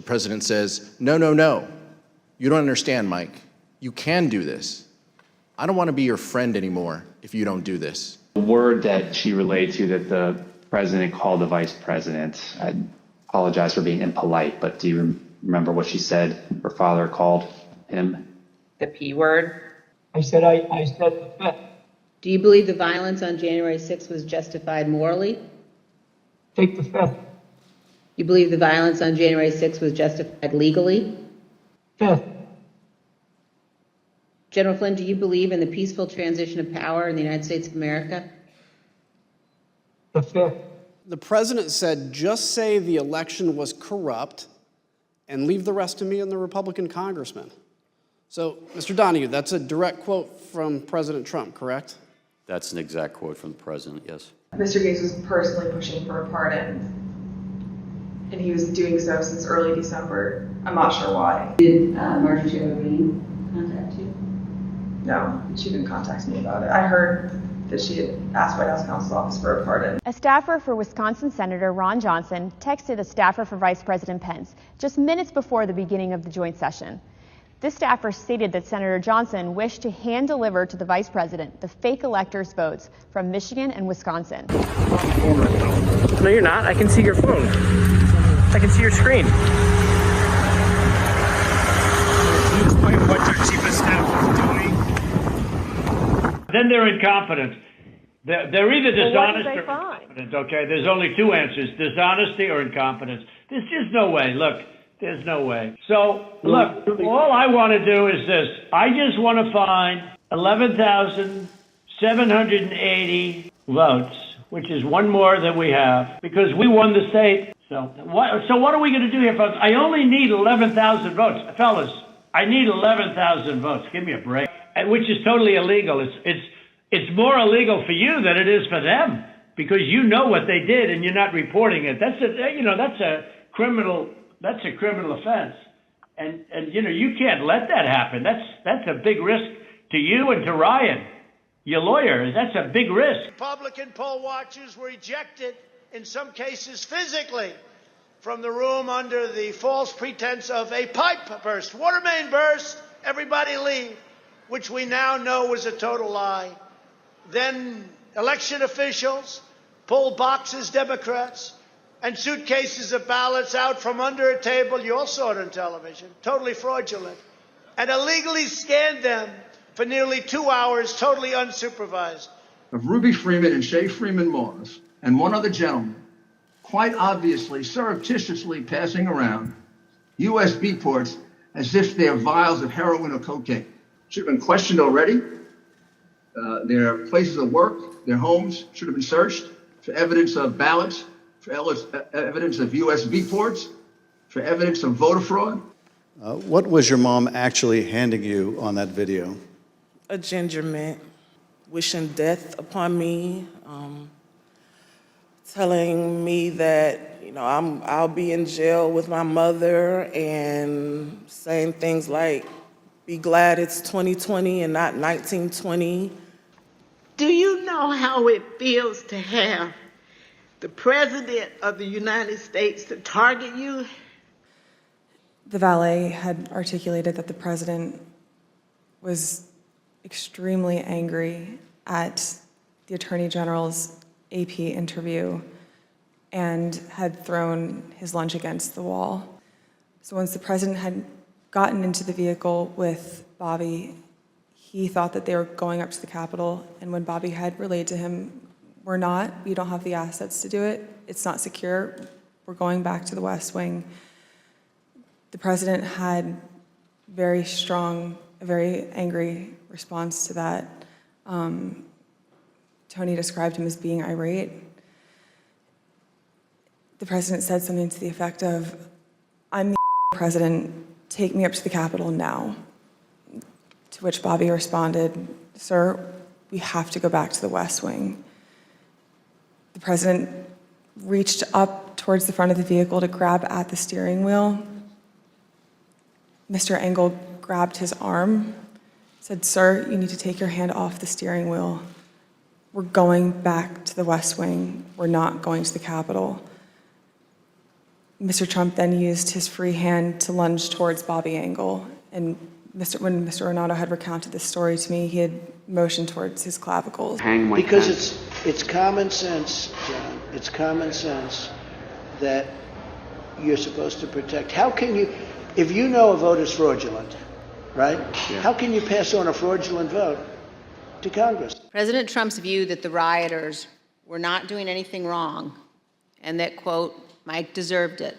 president says, no, no, no. You don't understand, Mike. You can do this. I don't want to be your friend anymore if you don't do this. The word that she relayed to that the president called the vice president, I apologize for being impolite, but do you remember what she said her father called him? The P word. I said the fifth. Do you believe the violence on January 6th was justified morally? Take the fifth. You believe the violence on January 6th was justified legally? Fifth. General Flynn, do you believe in the peaceful transition of power in the United States of America? The fifth. The president said, just say the election was corrupt and leave the rest to me and the Republican congressman. So, Mr. Donahue, that's a direct quote from President Trump, correct? That's an exact quote from the president, yes. Mr. Gates was personally pushing for a pardon, and he was doing so since early December. I'm not sure why. Did Marjorie Taylor Greene contact you? No, she didn't contact me about it. I heard that she had asked White House Counsel's Office for a pardon. A staffer for Wisconsin Senator Ron Johnson texted a staffer for Vice President Pence just minutes before the beginning of the joint session. This staffer stated that Senator Johnson wished to hand-deliver to the vice president the fake electors' votes from Michigan and Wisconsin. No, you're not. I can see your phone. I can see your screen. Explain what your chief of staff is doing. Then they're incompetent. They're either dishonest or incompetent, okay? There's only two answers, dishonesty or incompetence. There's just no way. Look, there's no way. So, look, all I want to do is this. I just want to find 11,780 votes, which is one more than we have, because we won the state. So what are we going to do here, folks? I only need 11,000 votes. Fellas, I need 11,000 votes. Give me a break. Which is totally illegal. It's more illegal for you than it is for them, because you know what they did and you're not reporting it. That's a criminal offense. And you can't let that happen. That's a big risk to you and to Ryan, your lawyer. That's a big risk. Republican poll watchers were ejected, in some cases physically, from the room under the false pretense of a pipe burst, water main burst, everybody leave, which we now know was a total lie. Then election officials pulled boxes, Democrats, and suitcases of ballots out from under a table. You all saw it on television, totally fraudulent, and illegally scanned them for nearly 2 hours, totally unsupervised. Of Ruby Freeman and Shay Freeman Moss and one other gentleman, quite obviously, surreptitiously passing around USB ports as if they're vials of heroin or cocaine. Should have been questioned already. Their places of work, their homes should have been searched for evidence of ballots, for evidence of USB ports, for evidence of voter fraud. What was your mom actually handing you on that video? A ginger mint, wishing death upon me, telling me that I'll be in jail with my mother, and saying things like, "Be glad it's 2020 and not 1920." Do you know how it feels to have the President of the United States to target you? The valet had articulated that the president was extremely angry at the Attorney General's AP interview and had thrown his lunch against the wall. So once the president had gotten into the vehicle with Bobby, he thought that they were going up to the Capitol, and when Bobby had relayed to him, we don't have the assets to do it, it's not secure, we're going back to the West Wing. The president had a very angry response to that. Tony described him as being irate. The president said something to the effect of, "I'm the president, take me up to the Capitol now." To which Bobby responded, "Sir, we have to go back to the West Wing." The president reached up towards the front of the vehicle to grab at the steering wheel. Mr. Engel grabbed his arm, said, "Sir, you need to take your hand off the steering wheel. We're going back to the West Wing. We're not going to the Capitol." Mr. Trump then used his free hand to lunge towards Bobby Engel. And when Mr. Ornato had recounted this story to me, he had motioned towards his clavicles. Because it's common sense, John. It's common sense that you're supposed to protect. How can you, if you know a vote is fraudulent, right? Yeah. How can you pass on a fraudulent vote to Congress? President Trump's view that the rioters were not doing anything wrong and that, quote, Mike deserved it,